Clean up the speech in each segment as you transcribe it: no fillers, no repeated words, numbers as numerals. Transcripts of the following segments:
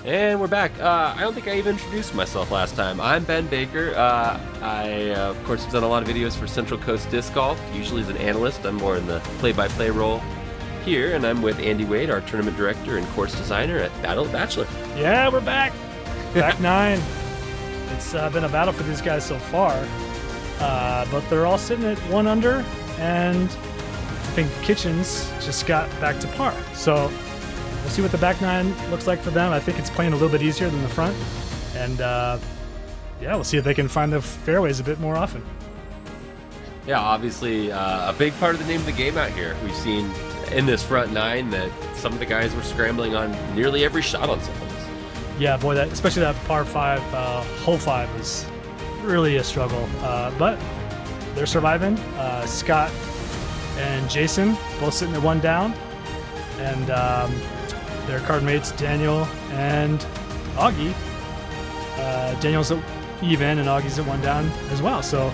And we're back. I don't think I even introduced myself last time. I'm Ben Baker. Of course, have done a lot of videos for Central Coast Disc Golf, usually as an analyst. I'm more in the play-by-play role here, and I'm with Andy Wade, our tournament director and course designer at Bachelor. Yeah, we're back. Back 9. It's been a battle for these guys so far, but they're all sitting at 1 under, and I think Kitchens just got back to par. So we'll see what the back 9 looks like for them. I think it's playing a little bit easier than the front, and yeah, we'll see if they can find the fairways a bit more often. Yeah, obviously a big part of the name of the game out here. We've seen in this front 9 that some of the guys were scrambling on nearly every shot on some of this. Yeah, boy, especially that par 5, hole 5 was really a struggle, but they're surviving. Scott and Jason both sitting at 1 down, and their card mates Daniel and Augie. Daniel's at even and Augie's at 1 down as well. So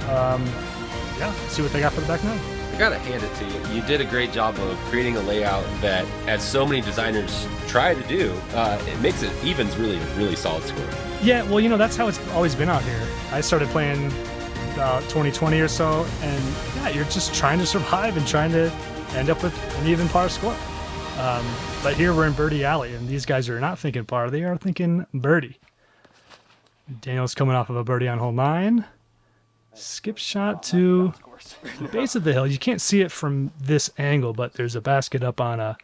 yeah, see what they got for the back 9. I gotta hand it to you. You did a great job of creating a layout that, as so many designers try to do, it makes it evens really a really solid score. Yeah, well, that's how it's always been out here. I started playing about 2020 or so, and yeah, you're just trying to survive and trying to end up with an even par score. But here we're in Birdie Alley, and these guys are not thinking par, they are thinking birdie. Daniel's coming off of a birdie on hole 9. Skip shot to the base of the hill. You can't see it from this angle, but there's a basket up on a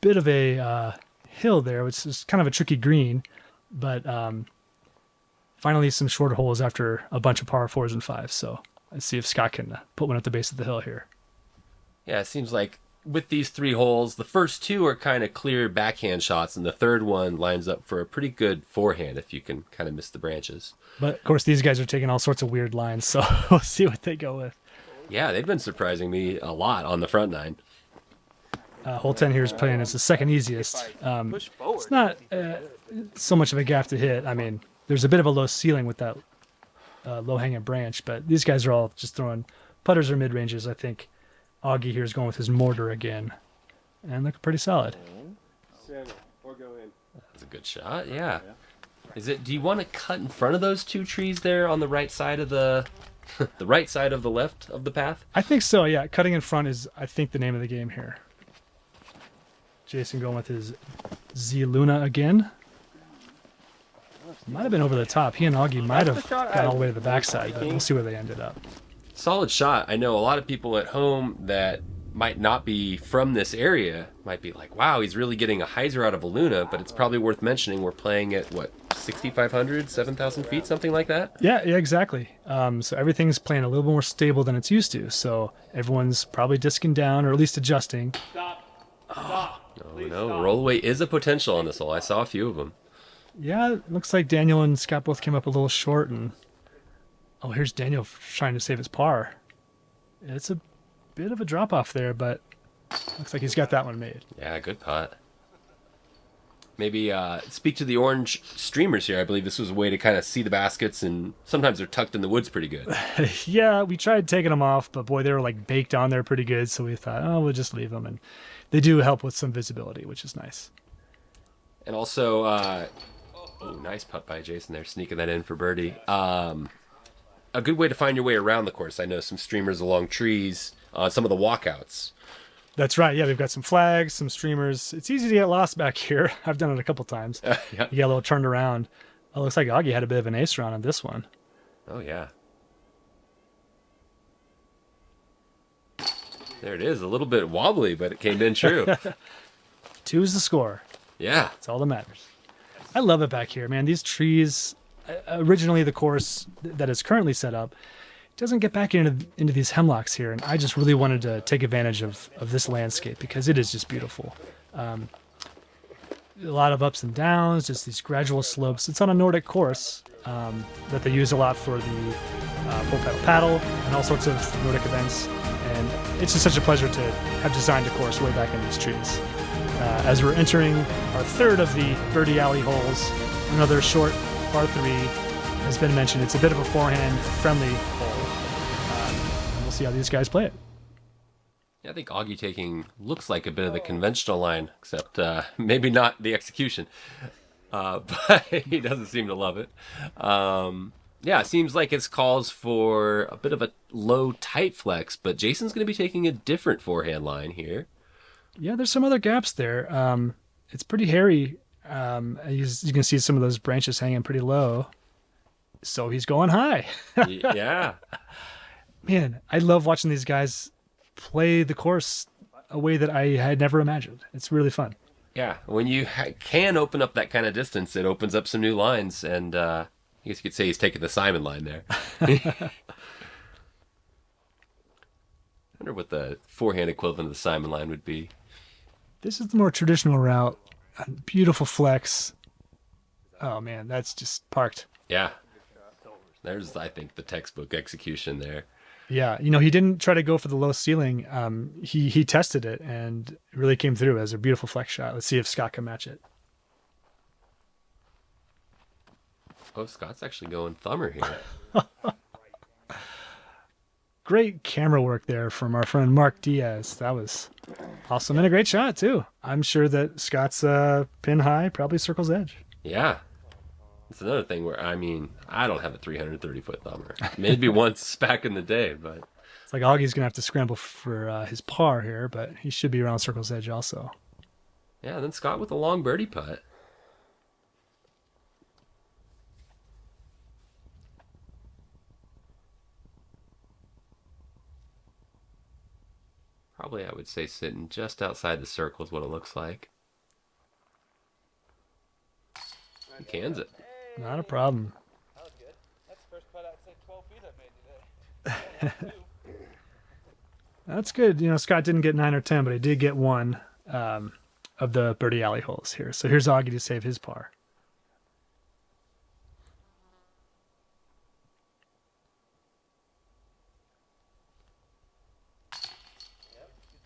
bit of a hill there, which is kind of a tricky green. But finally some shorter holes after a bunch of par 4s and 5s. So let's see if Scott can put one at the base of the hill here. Yeah, it seems like with these 3 holes, the first 2 are kind of clear backhand shots, and the third one lines up for a pretty good forehand if you can kind of miss the branches. But of course, these guys are taking all sorts of weird lines, so we'll see what they go with. Yeah, they've been surprising me a lot on the front 9. Hole 10 here is playing as the second easiest. It's not so much of a gap to hit. I mean, there's a bit of a low ceiling with that low-hanging branch, but these guys are all just throwing putters or mid-ranges. I think Augie here is going with his mortar again, and looking pretty solid. That's a good shot, yeah. Is it? Do you want to cut in front of those 2 trees there on the right side of the the right side of the left of the path? I think so, yeah. Cutting in front is, I think, the name of the game here. Jason going with his Z Luna again. Might have been over the top. He and Augie might have got all the way to the backside, but we'll see where they ended up. Solid shot. I know a lot of people at home that might not be from this area might be like, wow, he's really getting a hyzer out of a Luna, but it's probably worth mentioning we're playing at, what, 6,500, 7,000 feet, something like that? Yeah, exactly. So everything's playing a little more stable than it's used to, so everyone's probably disking down, or at least adjusting. No, rollaway is a potential on this hole. I saw a few of them. Yeah, it looks like Daniel and Scott both came up a little short, and oh, here's Daniel trying to save his par. It's a bit of a drop-off there, but looks like he's got that one made. Yeah, good putt. Maybe speak to the orange streamers here. I believe this was a way to kind of see the baskets, and sometimes they're tucked in the woods pretty good. Yeah, we tried taking them off, but boy, they were like baked on there pretty good, so we thought, oh, we'll just leave them, and they do help with some visibility, which is nice. And also, ooh, nice putt by Jason there, sneaking that in for birdie. A good way to find your way around the course. I know some streamers along trees, some of the walkouts. That's right. Yeah, we've got some flags, some streamers. It's easy to get lost back here. I've done it a couple times. Yeah. You get a little turned around. Oh, looks like Augie had a bit of an ace run on this one. Oh, yeah. There it is. A little bit wobbly, but it came in true. 2 is the score. Yeah. That's all that matters. I love it back here, man. These trees, originally the course that is currently set up, doesn't get back into these hemlocks here, and I just really wanted to take advantage of this landscape because it is just beautiful. A lot of ups and downs, just these gradual slopes. It's on a Nordic course that they use a lot for the full pedal paddle and all sorts of Nordic events, and it's just such a pleasure to have designed a course way back in these trees. As we're entering our 3rd of the Birdie Alley holes, another short par 3, has been mentioned. It's a bit of a forehand friendly hole. And we'll see how these guys play it. Yeah, I think Augie taking looks like a bit of the conventional line, except maybe not the execution. but he doesn't seem to love it. Yeah, it seems like it calls for a bit of a low tight flex, but Jason's going to be taking a different forehand line here. Yeah, there's some other gaps there. It's pretty hairy. You can see some of those branches hanging pretty low. So he's going high. Yeah. Man, I love watching these guys play the course a way that I had never imagined. It's really fun. Yeah, when you can open up that kind of distance, it opens up some new lines, and I guess you could say he's taking the Simon line there. I wonder what the forehand equivalent of the Simon line would be. This is the more traditional route. Beautiful flex. Oh, man, that's just parked. Yeah. There's, I think, the textbook execution there. Yeah, he didn't try to go for the low ceiling. He tested it and it really came through as a beautiful flex shot. Let's see if Scott can match it. Oh, Scott's actually going thumber here. Great camera work there from our friend Marc Diaz. That was awesome and a great shot too. I'm sure that Scott's pin high probably circles edge. Yeah. It's another thing where, I don't have a 330-foot thumber. Maybe once back in the day, but... It's like Augie's going to have to scramble for his par here, but he should be around circle's edge also. Yeah, and then Scott with a long birdie putt. Probably, I would say, sitting just outside the circle is what it looks like. He cans it. Not a problem. That was good. That's the first putt outside 12 feet I've made today. That's good. Scott didn't get 9 or 10, but he did get one of the birdie alley holes here. So here's Augie to save his par.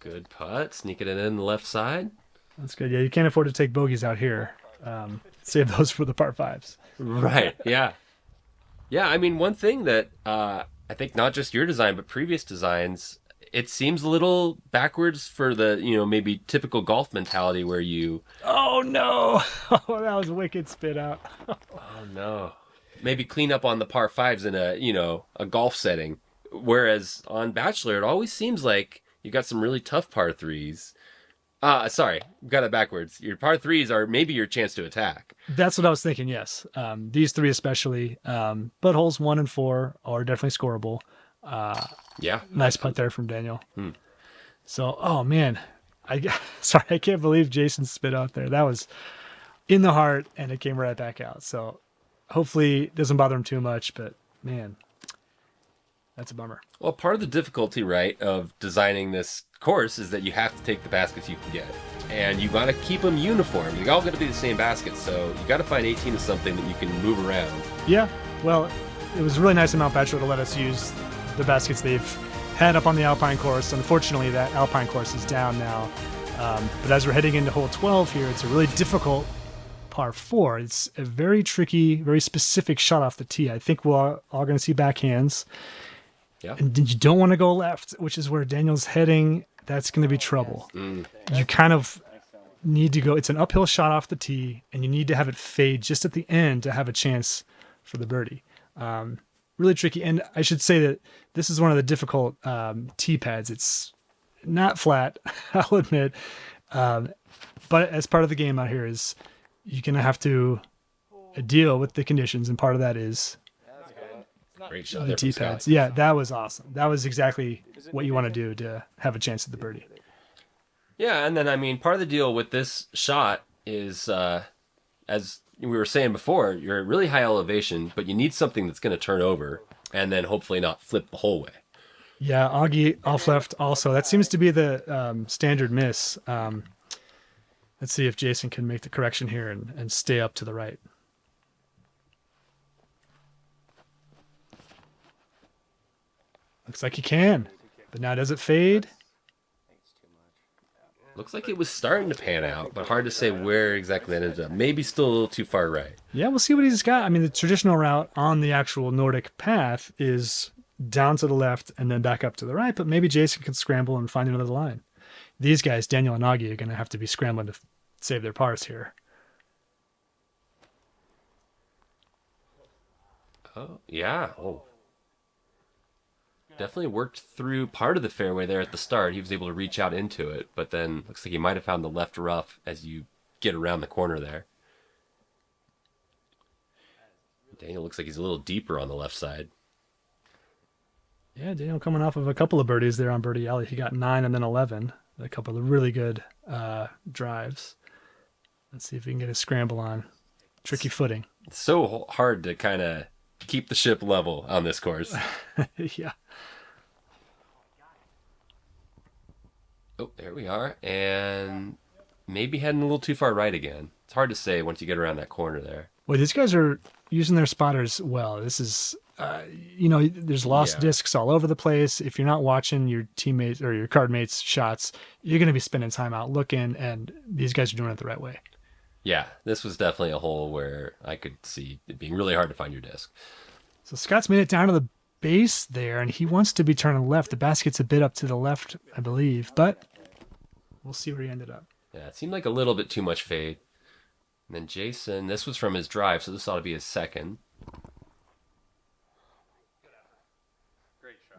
Good putt. Sneaking it in the left side. That's good. Yeah, you can't afford to take bogeys out here. Save those for the par fives. Right. Yeah. Yeah. One thing that I think not just your design, but previous designs, it seems a little backwards for the, maybe typical golf mentality where you... Oh, no. Oh, that was a wicked spit out. Oh, no. Maybe clean up on the par fives in a golf setting. Whereas on Bachelor, it always seems like you got some really tough par threes. Sorry, got it backwards. Your par threes are maybe your chance to attack. That's what I was thinking, yes. These three especially. But holes 1 and 4 are definitely scoreable. Yeah. Nice putt there from Daniel. So, oh man. I can't believe Jason spit out there. That was in the heart and it came right back out. So hopefully it doesn't bother him too much, but man, that's a bummer. Well, part of the difficulty, right, of designing this course is that you have to take the baskets you can get. And you got to keep them uniform. They all got to be the same baskets. So you got to find 18 of something that you can move around. Yeah. Well, it was really nice of Mount Bachelor to let us use the baskets they've had up on the Alpine course. Unfortunately, that Alpine course is down now. But as we're heading into hole 12 here, it's a really difficult par 4. It's a very tricky, very specific shot off the tee. I think we're all going to see backhands. Yeah. And you don't want to go left, which is where Daniel's heading. That's going to be trouble. You kind of need to go. It's an uphill shot off the tee, and you need to have it fade just at the end to have a chance for the birdie. Really tricky. And I should say that this is one of the difficult tee pads. It's not flat, I'll admit. But as part of the game out here is you're going to have to deal with the conditions, and part of that is Great shot the there tee from Scott. pads. Yeah, that was awesome. That was exactly what you want to do to have a chance at the birdie. Yeah, and then, part of the deal with this shot is, as we were saying before, you're at really high elevation, but you need something that's going to turn over and then hopefully not flip the whole way. Yeah, Augie off left also. That seems to be the standard miss. Let's see if Jason can make the correction here and stay up to the right. Looks like he can. But now does it fade? Looks like it was starting to pan out, but hard to say where exactly that ended up. Maybe still a little too far right. Yeah, we'll see what he's got. The traditional route on the actual Nordic path is down to the left and then back up to the right, but maybe Jason can scramble and find another line. These guys, Daniel and Augie, are going to have to be scrambling to save their pars here. Oh, yeah. Oh. Definitely worked through part of the fairway there at the start. He was able to reach out into it, but then looks like he might have found the left rough as you get around the corner there. Daniel looks like he's a little deeper on the left side. Yeah, Daniel coming off of a couple of birdies there on Birdie Alley. He got 9 and then 11. A couple of really good drives. Let's see if we can get a scramble on. Tricky footing. It's so hard to kind of keep the ship level on this course. Yeah. Oh, there we are. And maybe heading a little too far right again. It's hard to say once you get around that corner there. Well, these guys are using their spotters well. This is, there's lost discs all over the place. If you're not watching your teammates or your card mates' shots, you're going to be spending time out looking, and these guys are doing it the right way. Yeah, this was definitely a hole where I could see it being really hard to find your disc. So Scott's made it down to the base there, and he wants to be turning left. The basket's a bit up to the left, I believe, but we'll see where he ended up. Yeah, it seemed like a little bit too much fade. And then Jason, this was from his drive, so this ought to be his second.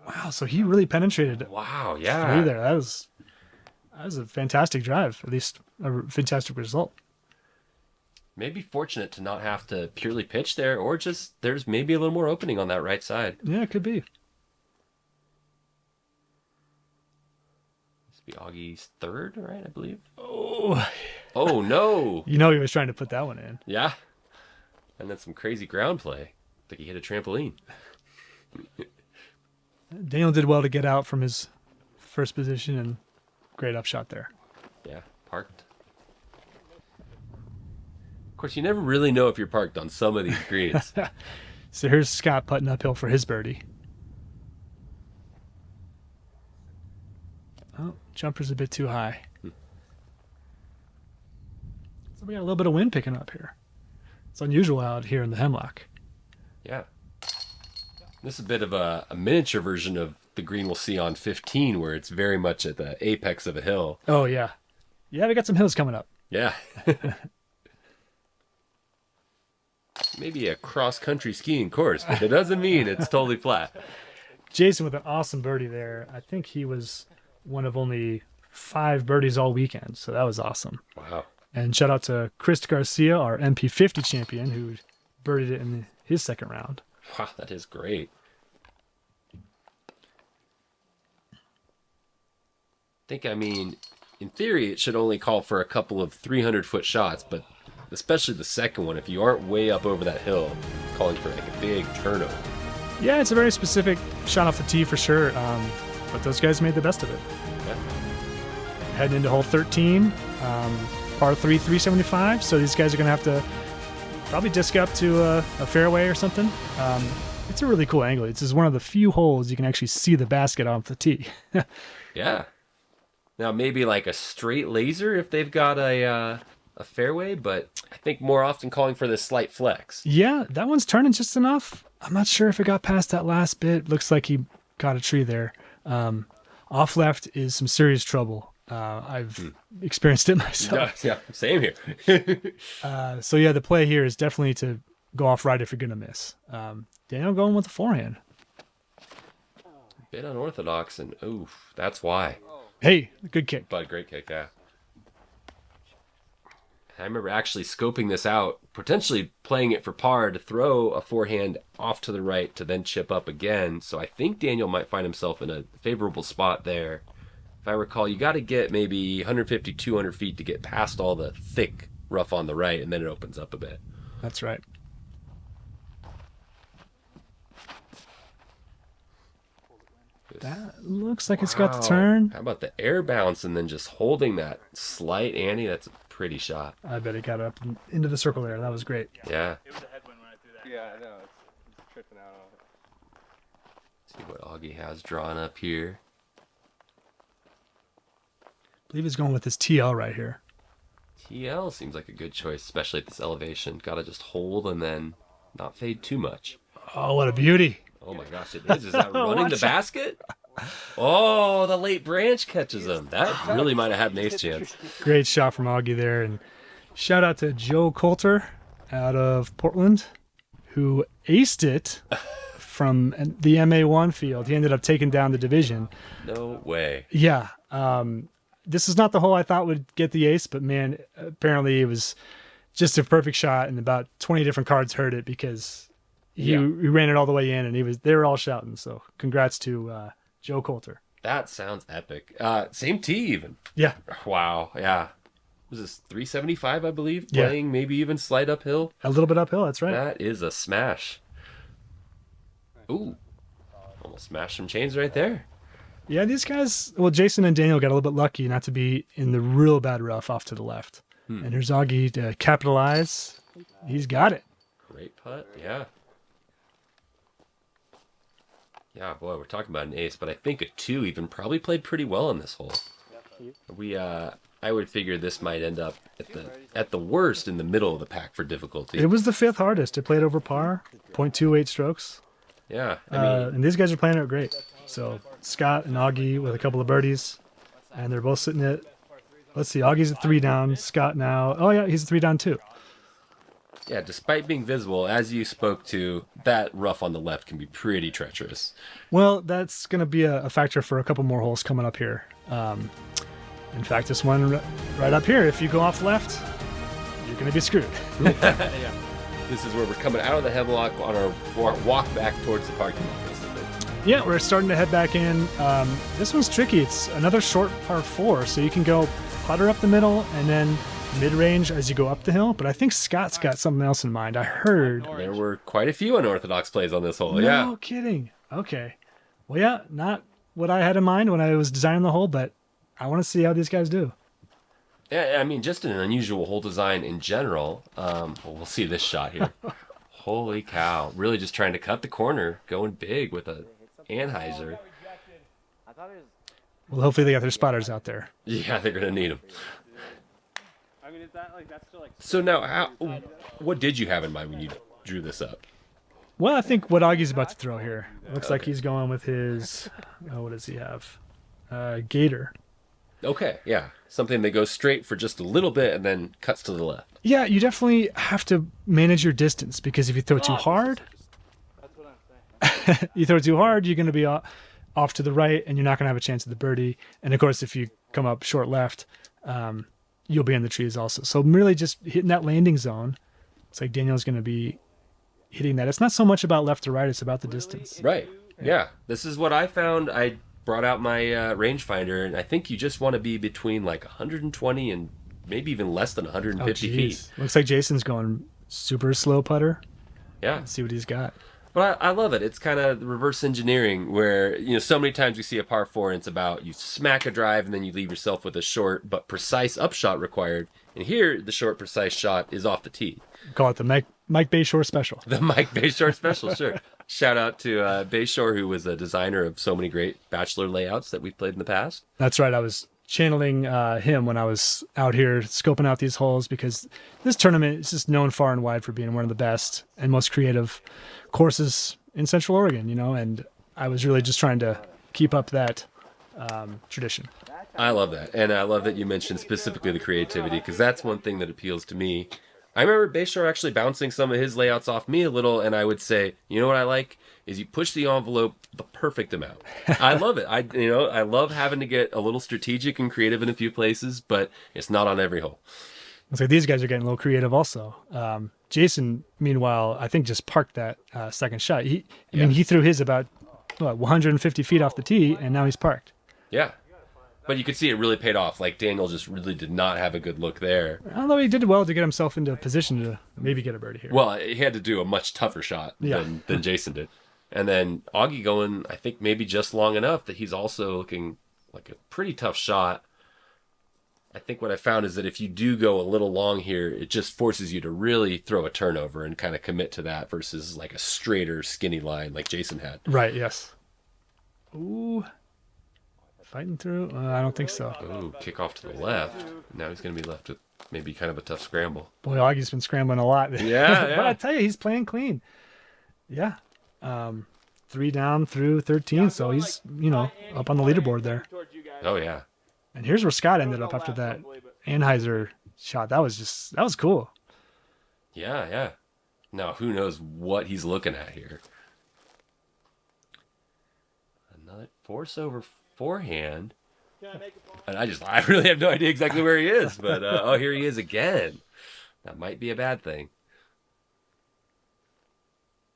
Wow, so he really penetrated Wow, through yeah. there. That was a fantastic drive, at least a fantastic result. Maybe fortunate to not have to purely pitch there, or just there's maybe a little more opening on that right side. Yeah, it could be. This would be Augie's third, right, I believe? Oh, Oh, no. he was trying to put that one in. Yeah. And then some crazy ground play. Like he hit a trampoline. Daniel did well to get out from his first position, and great upshot there. Yeah, parked. Of course, you never really know if you're parked on some of these greens. So here's Scott putting uphill for his birdie. Oh, jumper's a bit too high. So we got a little bit of wind picking up here. It's unusual out here in the Hemlock. Yeah. This is a bit of a miniature version of the green we'll see on 15, where it's very much at the apex of a hill. Oh, yeah. Yeah, we got some hills coming up. Yeah. Maybe a cross-country skiing course, but it doesn't mean it's totally flat. Jason with an awesome birdie there. I think he was one of only 5 birdies all weekend, so that was awesome. Wow. And shout out to Chris Garcia, our MP50 champion, who birdied it in his second round. Wow, that is great. I mean, in theory, it should only call for a couple of 300-foot shots, but especially the second one, if you aren't way up over that hill, it's calling for like a big turnover. Yeah, it's a very specific shot off the tee for sure, but those guys made the best of it. Yeah. Heading into hole 13, par 3, 375, so these guys are going to have to probably disc up to a fairway or something. It's a really cool angle. This is one of the few holes you can actually see the basket off the tee. Yeah. Now, maybe like a straight laser if they've got a fairway, but I think more often calling for this slight flex. Yeah, that one's turning just enough. I'm not sure if it got past that last bit. Looks like he got a tree there. Off left is some serious trouble. I've experienced it myself. Yeah, same here. So yeah, the play here is definitely to go off right if you're going to miss. Daniel going with the forehand. Bit unorthodox, and oof, that's why. Hey, good kick. But great kick, yeah. I remember actually scoping this out, potentially playing it for par to throw a forehand off to the right to then chip up again. So I think Daniel might find himself in a favorable spot there. If I recall, you got to get maybe 150, 200 feet to get past all the thick rough on the right, and then it opens up a bit. That's right. That looks like it's got the turn. How about the air bounce and then just holding that slight ante? That's a pretty shot. I bet it got up into the circle there. That was great. Yeah. It was a headwind when I threw that. Yeah, I know. It's tripping out on it. See what Augie has drawn up here. I believe he's going with his TL right here. TL seems like a good choice, especially at this elevation. Got to just hold and then not fade too much. Oh, what a beauty. Oh my gosh, it is. Is that running the basket? Oh, the late branch catches him. That really might have had an ace chance. Great shot from Augie there. And shout out to Joe Coulter out of Portland, who aced it from the MA1 field. He ended up taking down the division. No way. Yeah. This is not the hole I thought would get the ace, but man, apparently it was just a perfect shot, and about 20 different cards heard it because he ran it all the way in, and they were all shouting. So congrats to Joe Coulter. That sounds epic. Same tee even. Yeah. Wow. Yeah. Was this 375, I believe? Yeah. Playing maybe even slight uphill? A little bit uphill, that's right. That is a smash. Ooh. Almost smashed some chains right there. Yeah, these guys, well, Jason and Daniel got a little bit lucky not to be in the real bad rough off to the left. And here's Augie to capitalize. He's got it. Great putt. Yeah. Yeah, boy, we're talking about an ace, but I think a 2 even probably played pretty well in this hole. I would figure this might end up at the worst in the middle of the pack for difficulty. It was the 5th hardest. It played over par, 0.28 strokes. Yeah, I mean, and these guys are playing it great. So Scott and Augie with a couple of birdies, and they're both sitting at, let's see, Augie's at 3 down, Scott now, oh yeah, he's at 3 down too. yeah, despite being visible, as you spoke to, that rough on the left can be pretty treacherous. Well, that's going to be a factor for a couple more holes coming up here. In fact, this one right up here, if you go off left, you're going to be screwed. Yeah. This is where we're coming out of the hemlock on our walk back towards the parking lot, basically. Yeah, we're starting to head back in. This one's tricky. It's another short par 4, so you can go putter up the middle and then mid-range as you go up the hill. But I think Scott's got something else in mind. I heard. There were quite a few unorthodox plays on this hole, No yeah. kidding. Okay. Well, yeah, not what I had in mind when I was designing the hole, but I want to see how these guys do. Yeah, I mean, just an unusual hole design in general. Well, we'll see this shot here. Holy cow. Really just trying to cut the corner, going big with a Anheuser. Well, hopefully they got their spotters out there. Yeah, they're going to need them. I mean, is that like that's still like? So now, what did you have in mind when you drew this up? Well, I think what Augie's about to throw here. It looks like Okay. he's going with his, what does he have? Gator. Okay, yeah. Something that goes straight for just a little bit and then cuts to the left. Yeah, you definitely have to manage your distance because if you throw too hard, That's what I'm saying. you throw too hard, you're going to be off to the right and you're not going to have a chance at the birdie. And of course, if you come up short left, you'll be in the trees also. So really just hitting that landing zone. It's like Daniel's going to be hitting that. It's not so much about left to right, it's about the distance. Right. Yeah. This is what I found. I brought out my rangefinder, and I think you just want to be between like 120 and maybe even less than 150 feet. Looks like Jason's going super slow putter. Yeah. Let's see what he's got. But I love it. It's kind of reverse engineering where, so many times we see a par 4 and it's about you smack a drive and then you leave yourself with a short but precise upshot required. And here, the short, precise shot is off the tee. Call it the Mike Bayshore special. The Mike Bayshore special, sure. Shout out to Bayshore, who was a designer of so many great Bachelor layouts that we've played in the past. That's right. I was channeling him when I was out here scoping out these holes because this tournament is just known far and wide for being one of the best and most creative courses in Central Oregon, and I was really just trying to keep up that tradition. I love that. And I love that you mentioned specifically the creativity, because that's one thing that appeals to me. I remember Bayshore actually bouncing some of his layouts off me a little, and I would say, you know what I like is you push the envelope the perfect amount. I love it. I love having to get a little strategic and creative in a few places, but it's not on every hole. It's like these guys are getting a little creative also. Jason, meanwhile, I think just parked that second shot. I mean, he threw his about 150 feet off the tee, and now he's parked. Yeah. But you could see it really paid off. Like, Daniel just really did not have a good look there. Although he did well to get himself into a position to maybe get a birdie here. Well, he had to do a much tougher shot than Jason did. And then Augie going, I think, maybe just long enough that he's also looking like a pretty tough shot. I think what I found is that if you do go a little long here, it just forces you to really throw a turnover and kind of commit to that versus like a straighter, skinny line like Jason had. Right, yes. Ooh. Fighting through? I don't think so. Ooh, kick off to the left. Now he's going to be left with maybe kind of a tough scramble. Boy, Augie's been scrambling a lot. Yeah. But I tell you, he's playing clean. Yeah. 3 down through 13, so he's, up on the leaderboard there. Oh, yeah. And here's where Scott ended up after that Anheuser shot. That was cool. Yeah. No, who knows what he's looking at here. Another force over forehand. Can I make it, Paul? And I really have no idea exactly where he is, but oh, here he is again. That might be a bad thing.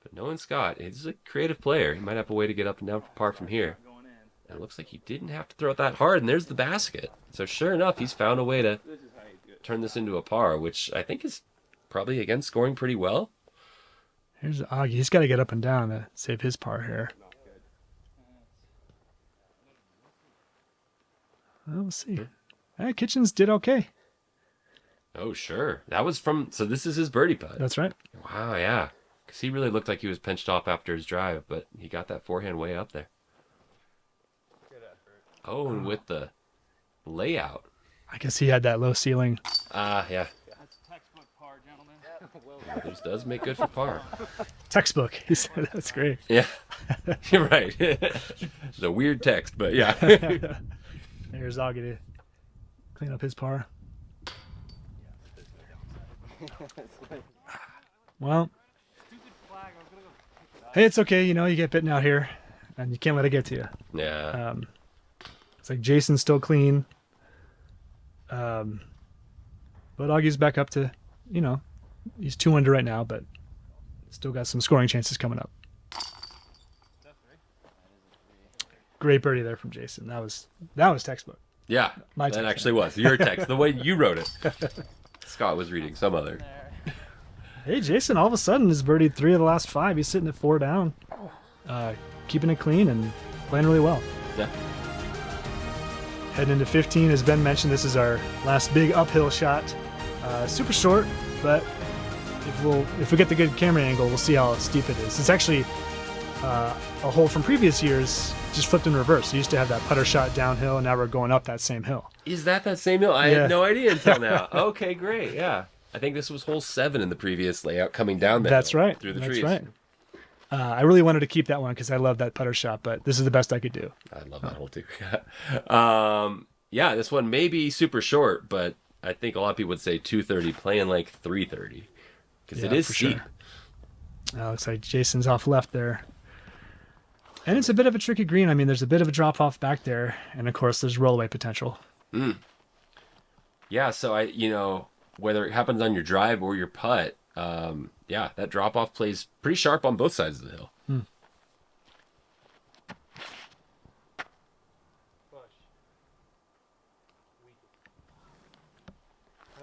But knowing Scott, he's a creative player. He might have a way to get up and down for par from here. Going in. And it looks like he didn't have to throw it that hard, and there's the basket. So sure enough, he's found a way to This is how you do it. turn this into a par, which I think is probably, again, scoring pretty well. Here's Augie. He's got to get up and down to save his par here. Not good. Well, we'll see. Kitchens did okay. Oh, sure. That was from, so this is his birdie putt. That's right. Wow, yeah. Because he really looked like he was pinched off after his drive, but he got that forehand way up there. Good effort. Oh, and with the layout. I guess he had that low ceiling. Yeah. That's textbook par, gentlemen. This does make good for par. Textbook. He said that's great. Yeah. You're right. It's a weird text, but yeah. There's Augie to clean up his par. Well, hey, it's okay. You know, you get bitten out here, and you can't let it get to you. Yeah. It's like Jason's still clean. But Augie's back up to, you know, he's 2 under right now, but still got some scoring chances coming up. Great birdie there from Jason. That was textbook. Yeah. My that text. actually was. Your text. The way you wrote it. Scott was reading some other. Hey, Jason, all of a sudden has birdied 3 of the last 5. He's sitting at 4 down, keeping it clean and playing really well. Yeah. Heading into 15, as Ben mentioned, this is our last big uphill shot. Super short, but if we get the good camera angle, we'll see how steep it is. It's actually a hole from previous years, just flipped in reverse. We used to have that putter shot downhill, and now we're going up that same hill. Is that same hill? I Yeah. had no idea until now. Okay, great. Yeah. I think this was hole 7 in the previous layout coming down the That's hill right. through the That's trees. right. I really wanted to keep that one because I love that putter shot, but this is the best I could do. I love that hole too. Yeah, this one may be super short, but I think a lot of people would say 230 playing like 330 because it Yeah, is for steep. Sure. Looks like Jason's off left there. And it's a bit of a tricky green. I mean, there's a bit of a drop off back there, and of course, there's rollaway potential. Yeah, so whether it happens on your drive or your putt, yeah, that drop off plays pretty sharp on both sides of the hill.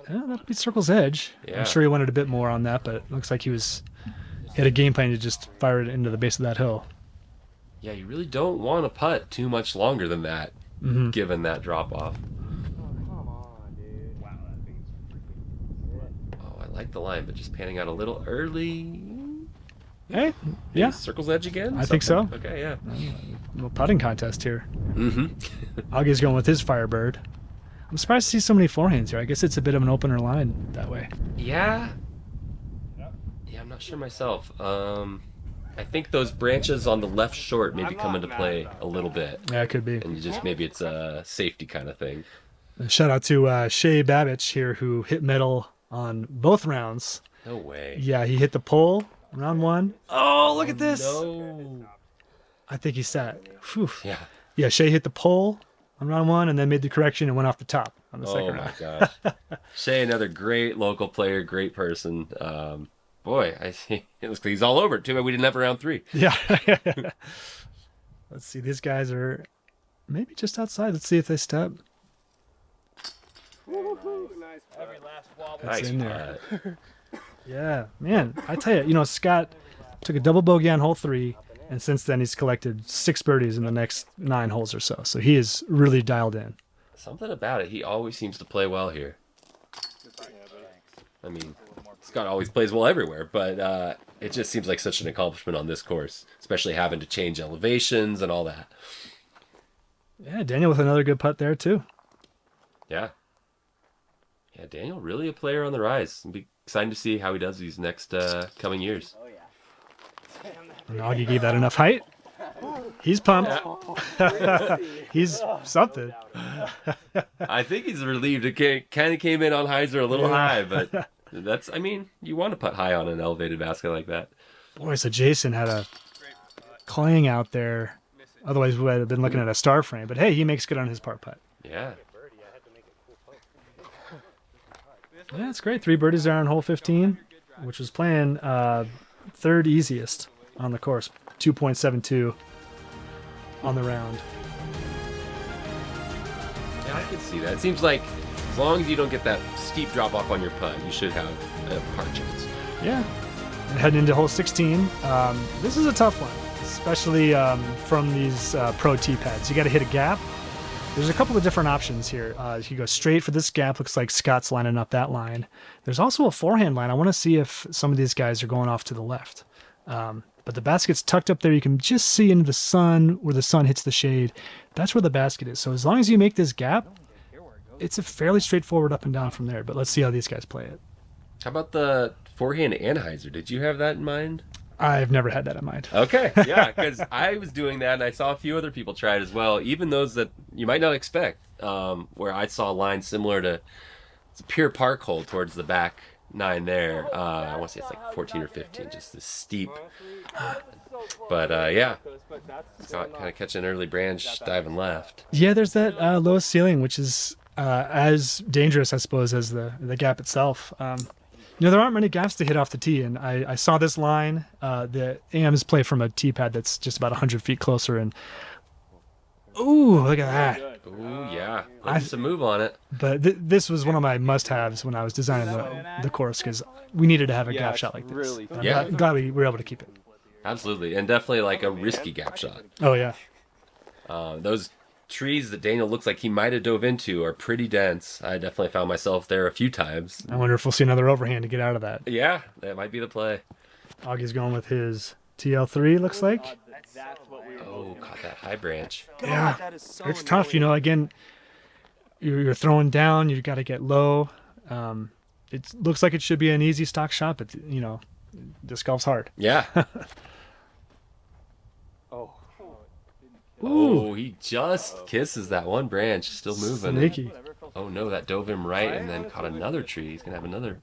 Yeah, that'll be Circle's edge. Yeah. I'm sure he wanted a bit more on that, but it looks like he had a game plan to just fire it into the base of that hill. Yeah, you really don't want to putt too much longer than that, given that drop off. Come on, dude. Wow, that thing's freaking Oh, I like the line, but just panning out a little early. Hey, yeah, Circle's edge again? I think so. Okay, yeah. little putting contest here. Mm-hmm. Augie's going with his Firebird. I'm surprised to see so many forehands here. I guess it's a bit of an opener line that way. Yeah. Yeah, I'm not sure myself. I think those branches on the left short maybe come into play a little bit. Yeah, it could be. And maybe it's a safety kind of thing. Shout out to Shay Babbage here, who hit metal on both rounds. No way. Yeah, he hit the pole round 1. Oh, look at this! No. I think he sat. Whew. Yeah. Yeah, Shay hit the pole on round 1 and then made the correction and went off the top on the second Oh my round. gosh. Shay, another great local player, great person. Boy, I see. It looks like he's all over it. Too bad we didn't have a round 3. Yeah. Let's see. These guys are maybe just outside. Let's see if they step. nice. Every last wobble. That's Nice in there. putt. Yeah, man. I tell you, Scott took a double bogey on hole 3, and since then he's collected 6 birdies in the next 9 holes or so. So he is really dialed in. Something about it. He always seems to play well here. I mean, Scott always plays well everywhere, but it just seems like such an accomplishment on this course, especially having to change elevations and all that. Yeah, Daniel with another good putt there too. Yeah. Yeah, Daniel, really a player on the rise. It'll be exciting to see how he does these next coming years. Oh, yeah. And Augie gave that enough height. He's pumped. He's something. I think he's relieved. It kind of came in on Heiser a little high, but I mean, you want to putt high on an elevated basket like that. Boy, so Jason had a clang out there. Otherwise, we would have been looking at a star frame. But hey, he makes good on his par putt. Yeah. Yeah, it's great. 3 birdies there on hole 15, which was playing third easiest on the course. 2.72 on the round. Yeah, I can see that. It seems like as long as you don't get that steep drop off on your putt, you should have a par chance. Yeah. And heading into hole 16, this is a tough one, especially from these pro tee pads. You got to hit a gap. There's a couple of different options here. You go straight for this gap. Looks like Scott's lining up that line. There's also a forehand line. I want to see if some of these guys are going off to the left. But the basket's tucked up there. You can just see into the sun where the sun hits the shade. That's where the basket is. So as long as you make this gap, it's a fairly straightforward up and down from there. But let's see how these guys play it. How about the forehand anhyzer? Did you have that in mind? I've never had that in mind. Okay, yeah, because I was doing that, and I saw a few other people try it as well, even those that you might not expect, where I saw a line similar to it's a pure park hole towards the back 9 there. I want to say it's like 14 or 15, just this steep. But, yeah, Scott kind of catching an early branch, diving left. Yeah, there's that lowest ceiling, which is as dangerous, I suppose, as the gap itself. There aren't many gaps to hit off the tee, and I saw this line. The AMs play from a tee pad that's just about 100 feet closer, and ooh, look at that. Ooh, yeah. That's a move on it. But this was one of my must-haves when I was designing the course, because we needed to have a gap shot like this. Really I'm glad we were able to keep it. Absolutely, and definitely like a risky gap shot. Oh, yeah. Those trees that Daniel looks like he might have dove into are pretty dense. I definitely found myself there a few times. I wonder if we'll see another overhand to get out of that. Yeah, that might be the play. Augie's going with his TL3, looks like. Oh, caught that high branch. Yeah, it's tough. Again, you're throwing down. You've got to get low. It looks like it should be an easy stock shot, but, disc golf's hard. Yeah. Oh, he just kisses that one branch, still moving. Sneaky. Oh no, that dove him right and then caught another tree. He's gonna have a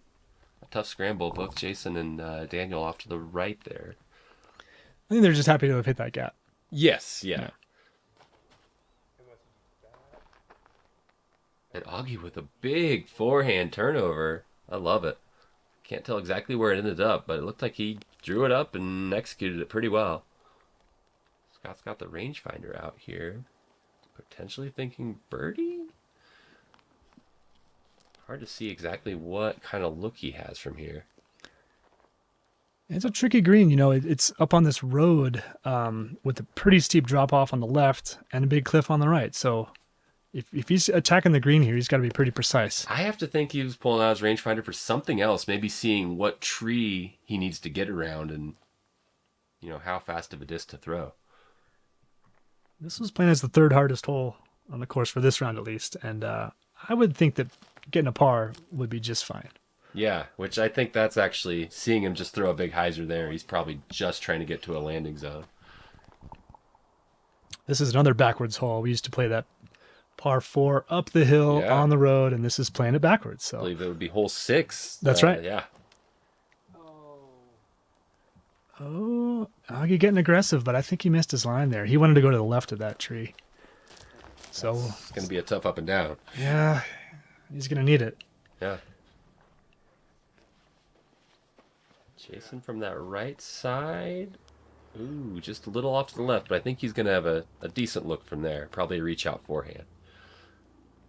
tough scramble. Both Jason and Daniel off to the right there. I think they're just happy to have hit that gap. Yes, yeah. And Augie with a big forehand turnover. I love it. Can't tell exactly where it ended up, but it looked like he drew it up and executed it pretty well. Scott's got the rangefinder out here. Potentially thinking birdie? Hard to see exactly what kind of look he has from here. It's a tricky green. It's up on this road with a pretty steep drop off on the left and a big cliff on the right. So if he's attacking the green here, he's got to be pretty precise. I have to think he was pulling out his rangefinder for something else, maybe seeing what tree he needs to get around and, how fast of a disc to throw. This was playing as the 3rd hardest hole on the course for this round, at least. And I would think that getting a par would be just fine. Yeah, which I think that's actually seeing him just throw a big hyzer there. He's probably just trying to get to a landing zone. This is another backwards hole. We used to play that par 4 up the hill on the road, and this is playing it backwards. So I believe it would be hole 6. That's right. Yeah. Oh, Augie getting aggressive, but I think he missed his line there. He wanted to go to the left of that tree. So it's going to be a tough up and down. Yeah, he's going to need it. Yeah. Jason from that right side. Ooh, just a little off to the left, but I think he's going to have a decent look from there. Probably a reach out forehand.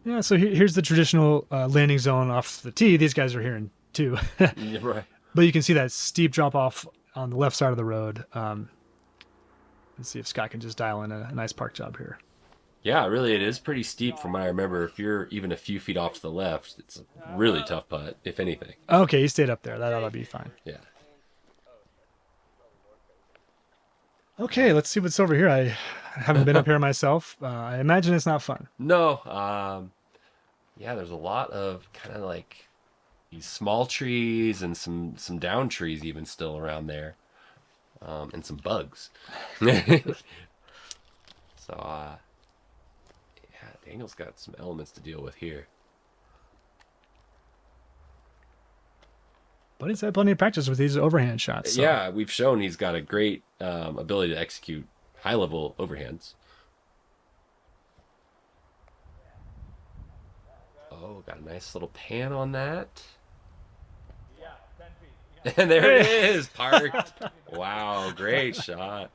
Yeah, so here's the traditional landing zone off the tee. These guys are here in 2. Yeah, right. But you can see that steep drop off on the left side of the road. Let's see if Scott can just dial in a nice park job here. Yeah, really, it is pretty steep from what I remember. If you're even a few feet off to the left, it's a really tough putt, if anything. Okay, he stayed up there. That ought to be fine. Yeah. Okay, let's see what's over here. I haven't been up here myself. I imagine it's not fun. No. Yeah, there's a lot of kind of like these small trees and some down trees even still around there. And some bugs. So, yeah, Daniel's got some elements to deal with here. But he's had plenty of practice with these overhand shots. So. Yeah, we've shown he's got a great ability to execute high-level overhands. Oh, got a nice little pan on that. Yeah, 10 feet. And there it is, parked. Wow, great shot.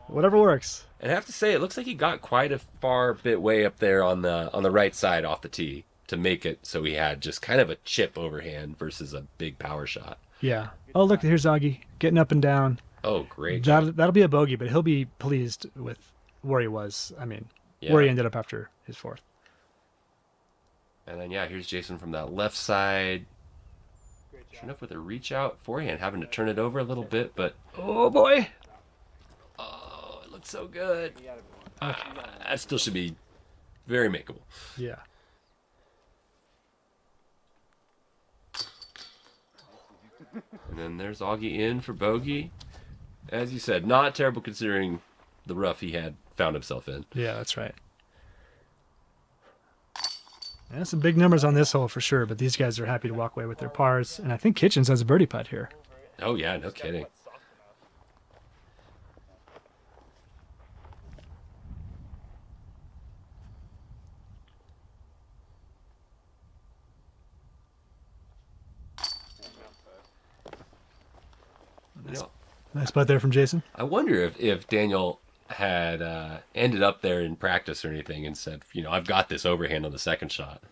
Whatever works. And I have to say, it looks like he got quite a far bit way up there on the right side off the tee to make it so he had just kind of a chip overhand versus a big power shot. Yeah. Oh, look, here's Augie getting up and down. Oh, great. That'll be a bogey, but he'll be pleased with where he was. I mean, where he ended up after his fourth. And then, yeah, here's Jason from that left side. Sure enough with a reach out forehand, having to turn it over a little bit, but Oh, boy. oh, it looks so good. That still should be very makeable. Yeah. And then there's Augie in for bogey. As you said, not terrible considering the rough he had found himself in. Yeah, that's right. Yeah, some big numbers on this hole for sure, but these guys are happy to walk away with their pars. And I think Kitchens has a birdie putt here. Oh, yeah, no kidding. You know, Nice putt there from Jason. I wonder if Daniel had ended up there in practice or anything and said, you know, I've got this overhand on the second shot.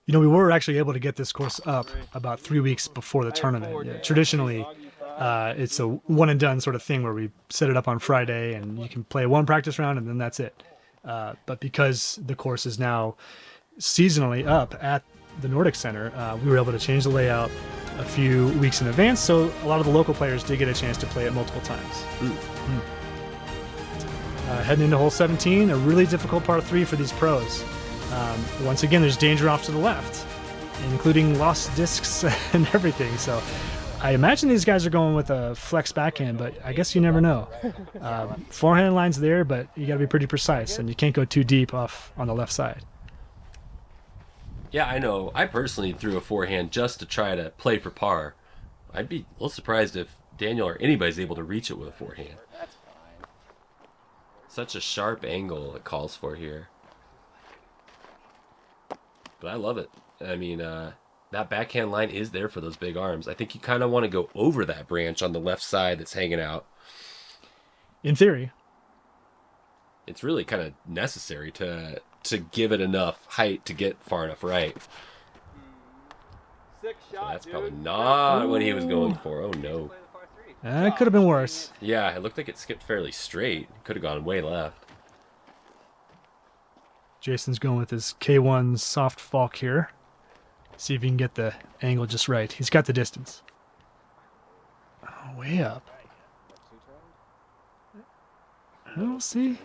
You know, we were actually able to get this course up about 3 weeks before the tournament. Yeah, traditionally, it's a one and done sort of thing where we set it up on Friday and you can play one practice round and then that's it. But because the course is now seasonally up at the Nordic Center, we were able to change the layout a few weeks in advance, so a lot of the local players did get a chance to play it multiple times. Heading into hole 17, a really difficult par 3 for these pros. Once again, there's danger off to the left, including lost discs and everything. So I imagine these guys are going with a flex backhand, but I guess you never know. Forehand line's there, but you got to be pretty precise, and you can't go too deep off on the left side. Yeah, I know. I personally threw a forehand just to try to play for par. I'd be a little surprised if Daniel or anybody's able to reach it with a forehand. That's fine. Such a sharp angle it calls for here. But I love it. I mean, that backhand line is there for those big arms. I think you kind of want to go over that branch on the left side that's hanging out. In theory. It's really kind of necessary to give it enough height to get far enough right. Sick So shot, that's dude. probably not what he was going for. Oh, no. It could have been worse. Yeah, it looked like it skipped fairly straight. Could have gone way left. Jason's going with his K1 soft falk here. See if he can get the angle just right. He's got the distance. Oh, way up. We'll see.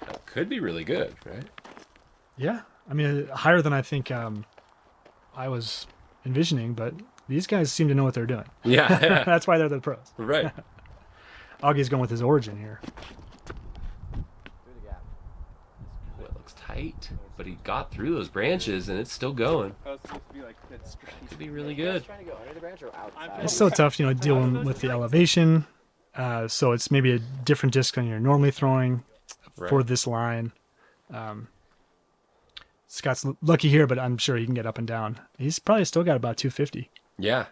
That could be really good, right? Yeah. I mean, higher than I think I was envisioning, but these guys seem to know what they're doing. Yeah, That's why they're the pros. right. Augie's going with his origin here. Well, it looks tight, but he got through those branches and it's still going. Oh, it's supposed to be like dead straight. Could be really good. Trying to go under the branch or outside? It's so tough, dealing with the elevation. So it's maybe a different disc than you're normally throwing for Right. this line. Scott's lucky here, but I'm sure he can get up and down. He's probably still got about 250. Yeah.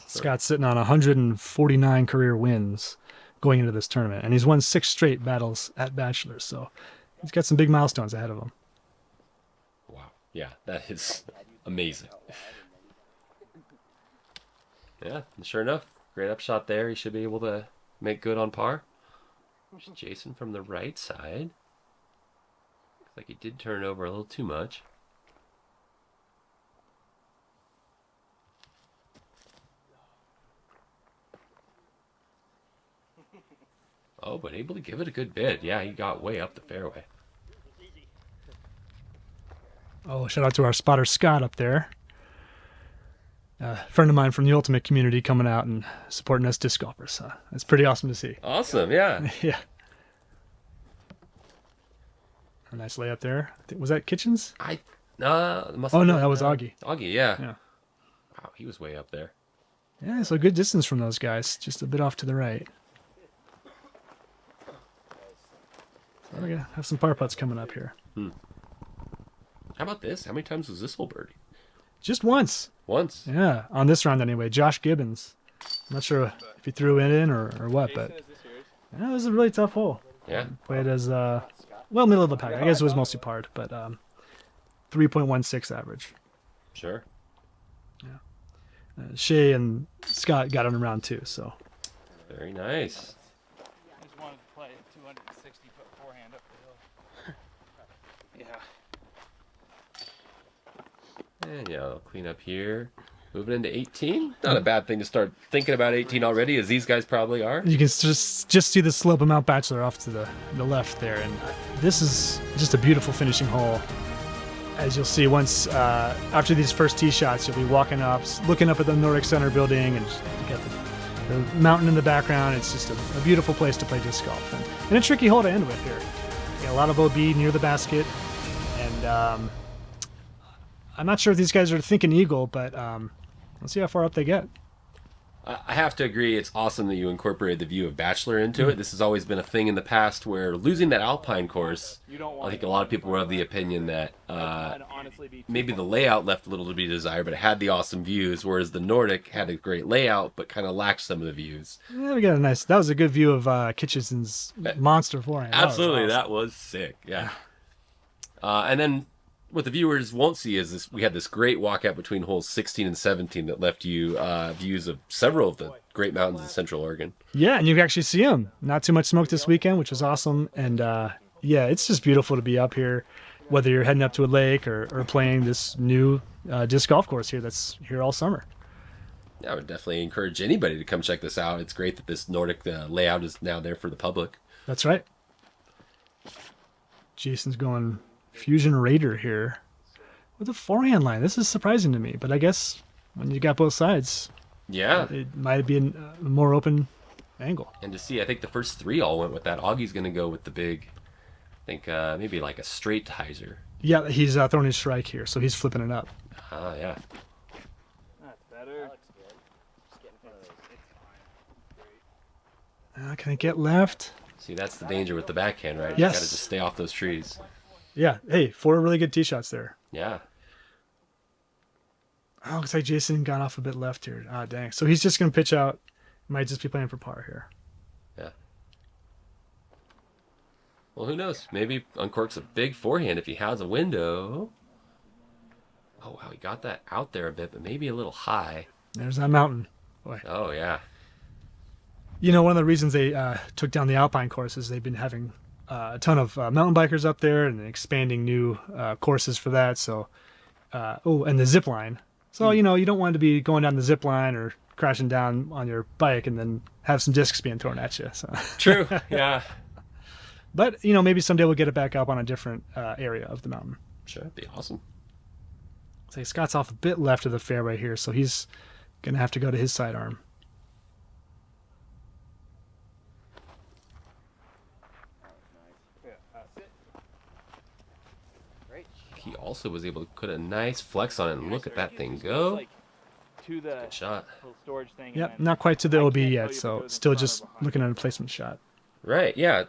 Scott's sitting on 149 career wins going into this tournament, and he's won 6 straight battles at Bachelor, so he's got some big milestones ahead of him. Wow. Yeah, that is amazing. Yeah, and sure enough, great upshot there. He should be able to make good on par. There's Jason from the right side. Looks like he did turn over a little too much. Oh, but able to give it a good bid. Yeah, he got way up the fairway. Oh, shout out to our spotter Scott up there. a friend of mine from the Ultimate community coming out and supporting us disc golfers. It's pretty awesome to see. Awesome, yeah. Yeah. A nice layup there. Was that Kitchens? Must Oh, have no, been, that was Augie. Augie, yeah. Yeah. Wow, he was way up there. Yeah, so good distance from those guys. Just a bit off to the right. So we're going to have some par putts coming up here. How about this? How many times was this hole birdie? Just once. Once. Yeah, on this round anyway. Josh Gibbons. I'm not sure if he threw it in or what, but yeah, it was a really tough hole. Yeah. Played as, middle of the pack. I guess it was mostly parred, but 3.16 average. Sure. Shea and Scott got on round 2, so. Very nice. Just wanted to play a 260-foot forehand up the hill. Yeah. And yeah, I'll clean up here. Moving into 18. Not a bad thing to start thinking about 18 already, as these guys probably are. You can just see the slope of Mount Bachelor off to the left there, and this is just a beautiful finishing hole. As you'll see, once after these first tee shots, you'll be walking up, looking up at the Nordic Center building, and you got the mountain in the background. It's just a beautiful place to play disc golf, and a tricky hole to end with here. You got a lot of OB near the basket, and I'm not sure if these guys are thinking eagle, but let's see how far up they get. I have to agree, it's awesome that you incorporated the view of Bachelor into it. This has always been a thing in the past where losing that Alpine course, I think a lot of people were of the opinion that maybe the layout left a little to be desired, but it had the awesome views, whereas the Nordic had a great layout, but kind of lacked some of the views. Yeah, we got that was a good view of Kitchenson's monster forehand. Absolutely, that was that was sick, yeah. And then what the viewers won't see is this: we had this great walkout between holes 16 and 17 that left you views of several of the great mountains in Central Oregon. Yeah, and you can actually see them. Not too much smoke this weekend, which was awesome. And yeah, it's just beautiful to be up here, whether you're heading up to a lake or playing this new disc golf course here that's here all summer. I would definitely encourage anybody to come check this out. It's great that this Nordic layout is now there for the public. That's right. Jason's going Fusion Raider here with a forehand line. This is surprising to me, but I guess when you got both sides, yeah, it might be a more open angle. And to see, I think the first 3 all went with that. Augie's going to go with the big, I think maybe like a straight hyzer. Yeah, he's throwing his strike here, so he's flipping it up. Yeah. That's better. Can I get left? See, that's the danger with the backhand, right? Yes. You got to just stay off those trees. Yeah. Hey, 4 really good tee shots there. Yeah. Oh, looks like Jason got off a bit left here. Ah, dang. So he's just going to pitch out. Might just be playing for par here. Yeah. Well, who knows? Maybe uncorks a big forehand if he has a window. Oh, wow. He got that out there a bit, but maybe a little high. There's that mountain. Boy. Oh, yeah. You know, one of the reasons they took down the Alpine course is they've been having a ton of mountain bikers up there and expanding new courses for that. So, and the zip line. So, you know, you don't want to be going down the zip line or crashing down on your bike and then have some discs being thrown at you. So. True. Yeah. But, you know, maybe someday we'll get it back up on a different area of the mountain. Sure. That'd be awesome. So Scott's off a bit left of the fairway here, so he's going to have to go to his sidearm. He also was able to put a nice flex on it and look at that thing go. To the Good shot. little storage thing. Yep, not quite to the OB yet, so still just looking at a placement shot. Right, yeah.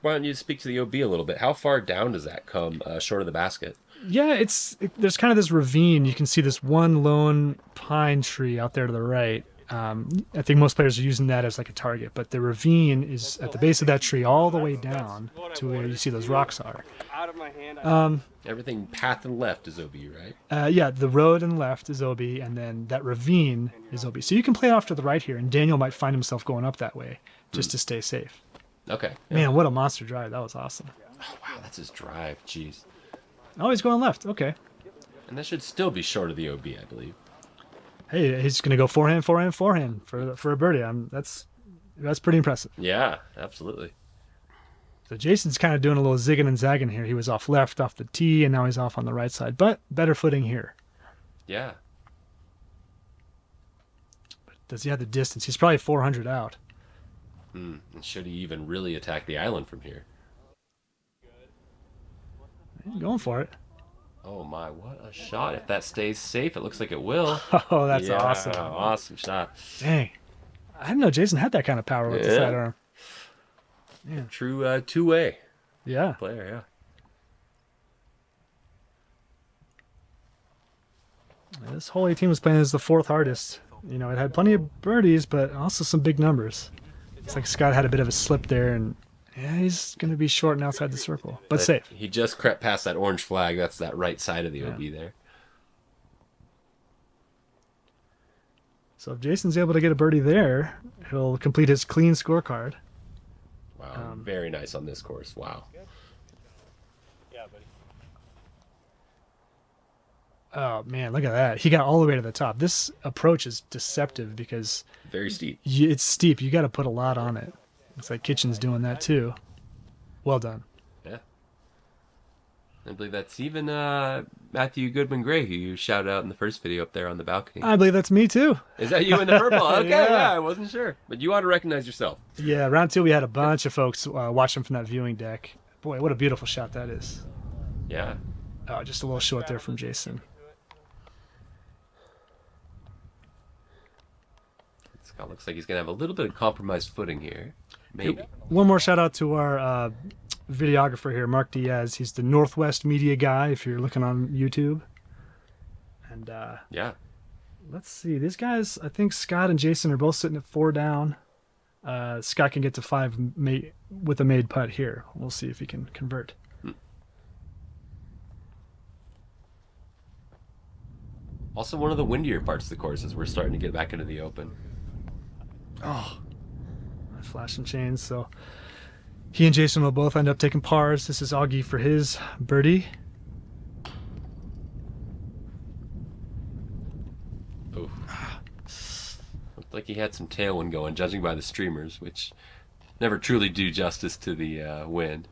Why don't you speak to the OB a little bit? How far down does that come short of the basket? Yeah, there's kind of this ravine. You can see this one lone pine tree out there to the right. I think most players are using that as like a target, but the ravine is at the base of that tree all the way down to where you see those rocks are. Out of my hand. Everything path and left is OB, right? Yeah, the road and left is OB, and then that ravine is OB. So you can play off to the right here, and Daniel might find himself going up that way just to stay safe. Okay. Man, what a monster drive. That was awesome. Oh, wow, that's his drive. Jeez. Oh, he's going left. Okay. And that should still be short of the OB, I believe. Hey, he's going to go forehand for a birdie. That's pretty impressive. Yeah, absolutely. So Jason's kind of doing a little zigging and zagging here. He was off left off the tee, and now he's off on the right side, but better footing here. Yeah. Does he have the distance? He's probably 400 out. And should he even really attack the island from here? He's going for it. Oh my, what a shot. If that stays safe, it looks like it will. Oh, that's Yeah, awesome. Awesome shot. Dang. I didn't know Jason had that kind of power with the Yeah. sidearm. True two-way Yeah. player, yeah. This whole 18 was playing as the fourth hardest. You know, it had plenty of birdies, but also some big numbers. It's like Scott had a bit of a slip there, and yeah, he's going to be short and outside the circle, but safe. He just crept past that orange flag. That's that right side of the OB there. So if Jason's able to get a birdie there, he'll complete his clean scorecard. Wow, very nice on this course. Wow. Yeah, buddy. Oh, man, look at that. He got all the way to the top. This approach is deceptive because Very steep. it's steep. You got to put a lot on it. Looks like Kitchen's doing that too. Well done. Yeah. I believe that's even Matthew Goodman Gray, who you shouted out in the first video up there on the balcony. I believe that's me too. Is that you in the purple? Okay, Yeah. yeah, I wasn't sure. But you ought to recognize yourself. Yeah, round two, we had a bunch of folks watching from that viewing deck. Boy, what a beautiful shot that is. Yeah. Oh, just a little short there from Jason. Scott looks like he's going to have a little bit of compromised footing here. Maybe. One more shout out to our videographer here, Marc Diaz. He's the Northwest media guy if you're looking on YouTube. And Yeah. let's see. These guys, I think Scott and Jason are both sitting at 4 down. Scott can get to 5 with a made putt here. We'll see if he can convert. Also, one of the windier parts of the course is we're starting to get back into the open. Oh, flashing chains. So he and Jason will both end up taking pars. This is Augie for his birdie. Oof. Looked like he had some tailwind going, judging by the streamers, which never truly do justice to the wind.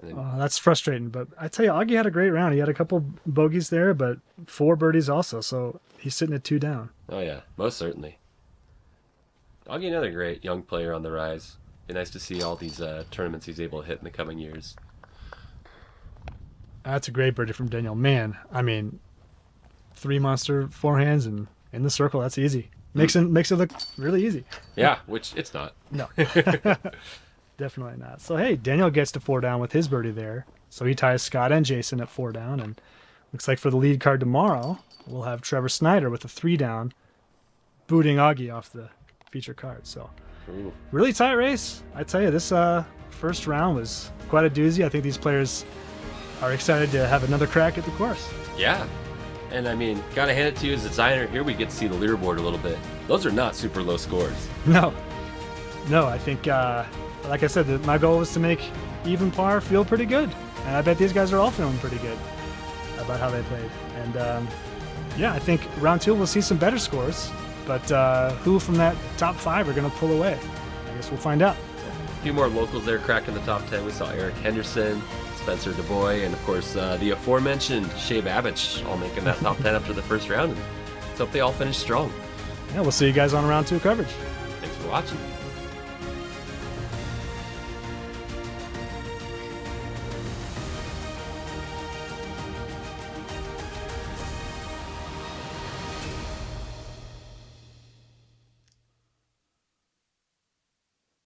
And then, That's frustrating, but I tell you, Augie had a great round. He had a couple bogeys there, but 4 birdies also, so he's sitting at 2 down. oh yeah, most certainly. Augie, another great young player on the rise. Be nice to see all these tournaments he's able to hit in the coming years. That's a great birdie from Daniel. Man, I mean, 3 monster forehands and in the circle, that's easy. Makes it look really easy. Yeah, which it's not. No. Definitely not. So, hey, Daniel gets to 4 down with his birdie there. So he ties Scott and Jason at 4 down. And looks like for the lead card tomorrow, we'll have Trevor Snyder with a 3 down, booting Augie off the feature card. So, Ooh. really tight race. I tell you, this first round was quite a doozy. I think these players are excited to have another crack at the course. Yeah. And I mean, gotta hand it to you as a designer. Here we get to see the leaderboard a little bit. Those are not super low scores. No, I think, like I said, my goal was to make even par feel pretty good. And I bet these guys are all feeling pretty good about how they played. And yeah, I think round 2 we'll see some better scores. But who from that top 5 are going to pull away? I guess we'll find out. A few more locals there cracking the top 10. We saw Eric Henderson, Spencer DuBois, and of course the aforementioned Shea Babbage all making that top 10 after the first round. And let's hope they all finish strong. Yeah, we'll see you guys on round 2 coverage. Thanks for watching.